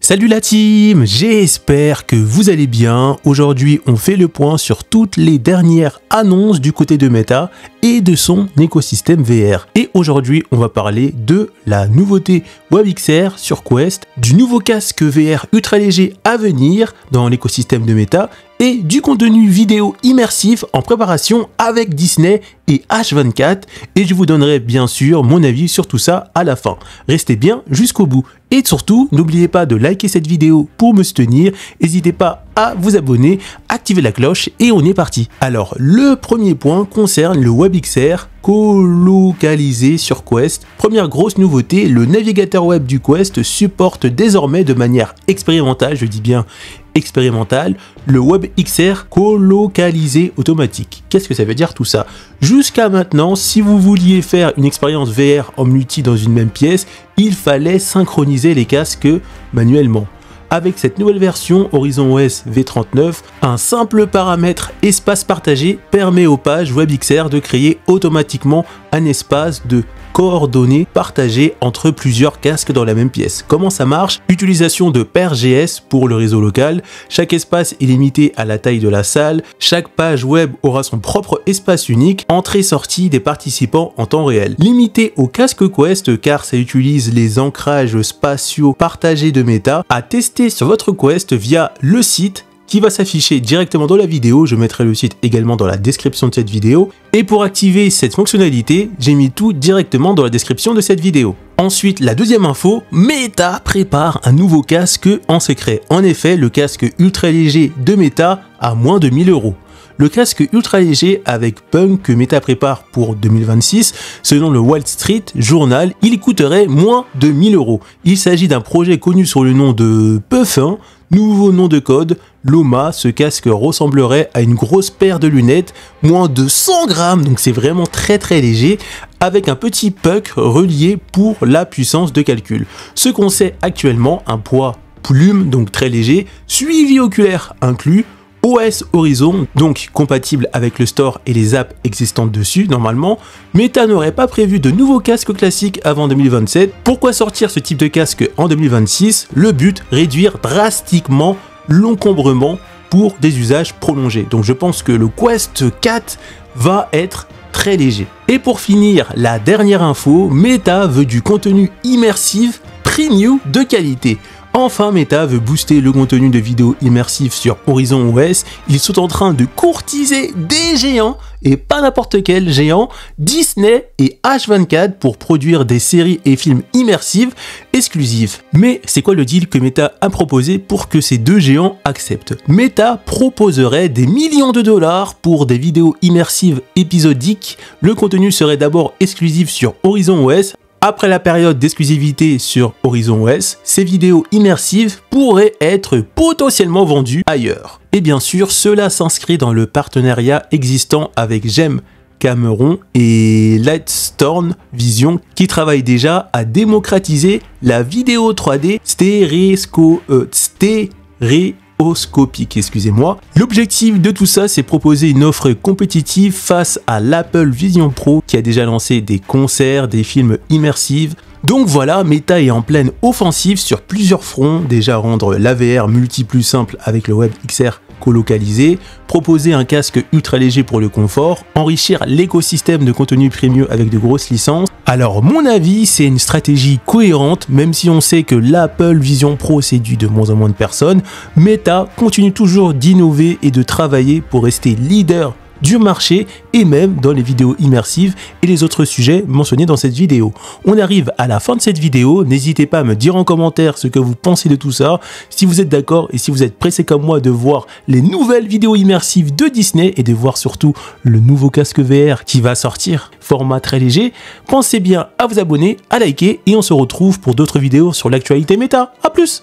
Salut la team, j'espère que vous allez bien. Aujourd'hui, on fait le point sur toutes les dernières annonces du côté de Meta et de son écosystème VR. Et aujourd'hui, on va parler de la nouveauté WebXR sur Quest, du nouveau casque VR ultra léger à venir dans l'écosystème de Meta et du contenu vidéo immersif en préparation avec Disney et H24, et je vous donnerai bien sûr mon avis sur tout ça à la fin. Restez bien jusqu'au bout. Et surtout, n'oubliez pas de liker cette vidéo pour me soutenir, n'hésitez pas à vous abonner, activer la cloche et on est parti. Alors, le premier point concerne le WebXR colocalisé sur Quest. Première grosse nouveauté, le navigateur web du Quest supporte désormais de manière expérimentale, je dis bien expérimentale, le WebXR colocalisé automatique. Qu'est-ce que ça veut dire tout ça? Jusqu'à maintenant, si vous vouliez faire une expérience VR en multi dans une même pièce, il fallait synchroniser les casques manuellement. Avec cette nouvelle version Horizon OS V39, un simple paramètre espace partagé permet aux pages WebXR de créer automatiquement un espace de coordonnées partagées entre plusieurs casques dans la même pièce. Comment ça marche? Utilisation de paires GS pour le réseau local. Chaque espace est limité à la taille de la salle. Chaque page web aura son propre espace unique. Entrée-sortie des participants en temps réel. Limité au casque Quest car ça utilise les ancrages spatiaux partagés de Meta. À tester sur votre Quest via le site qui va s'afficher directement dans la vidéo. Je mettrai le site également dans la description de cette vidéo. Et pour activer cette fonctionnalité, j'ai mis tout directement dans la description de cette vidéo. Ensuite, la deuxième info, Meta prépare un nouveau casque en secret. En effet, le casque ultra léger de Meta à moins de 1000 €. Le casque ultra léger avec Punk que Meta prépare pour 2026, selon le Wall Street Journal, il coûterait moins de 1000 €. Il s'agit d'un projet connu sous le nom de Puffin. Nouveau nom de code, Loma. Ce casque ressemblerait à une grosse paire de lunettes, moins de 100 grammes, donc c'est vraiment très léger, avec un petit puck relié pour la puissance de calcul. Ce qu'on sait actuellement, un poids plume, donc très léger, suivi oculaire inclus, OS Horizon, donc compatible avec le store et les apps existantes dessus normalement. Meta n'aurait pas prévu de nouveaux casques classiques avant 2027. Pourquoi sortir ce type de casque en 2026? Le but, réduire drastiquement l'encombrement pour des usages prolongés. Donc je pense que le Quest 4 va être très léger. Et pour finir, la dernière info, Meta veut du contenu immersif premium de qualité. Enfin, Meta veut booster le contenu de vidéos immersives sur Horizon OS. Ils sont en train de courtiser des géants, et pas n'importe quel géant, Disney et H24 pour produire des séries et films immersifs exclusifs. Mais c'est quoi le deal que Meta a proposé pour que ces deux géants acceptent? Meta proposerait des millions de dollars pour des vidéos immersives épisodiques. Le contenu serait d'abord exclusif sur Horizon OS. Après la période d'exclusivité sur Horizon OS, ces vidéos immersives pourraient être potentiellement vendues ailleurs. Et bien sûr, cela s'inscrit dans le partenariat existant avec Gem Cameron et Lightstorm Vision qui travaillent déjà à démocratiser la vidéo 3D stéréoscopique, excusez-moi. L'objectif de tout ça, c'est proposer une offre compétitive face à l'Apple Vision Pro qui a déjà lancé des concerts, des films immersifs. Donc voilà, Meta est en pleine offensive sur plusieurs fronts. Déjà rendre l'AVR multi plus simple avec le WebXR colocalisé, proposer un casque ultra léger pour le confort, enrichir l'écosystème de contenu premium avec de grosses licences. Alors mon avis, c'est une stratégie cohérente, même si on sait que l'Apple Vision Pro séduit de moins en moins de personnes. Meta continue toujours d'innover et de travailler pour rester leader du marché et même dans les vidéos immersives et les autres sujets mentionnés dans cette vidéo. On arrive à la fin de cette vidéo, n'hésitez pas à me dire en commentaire ce que vous pensez de tout ça, si vous êtes d'accord et si vous êtes pressé comme moi de voir les nouvelles vidéos immersives de Disney et de voir surtout le nouveau casque VR qui va sortir, format très léger. Pensez bien à vous abonner, à liker et on se retrouve pour d'autres vidéos sur l'actualité Meta. À plus!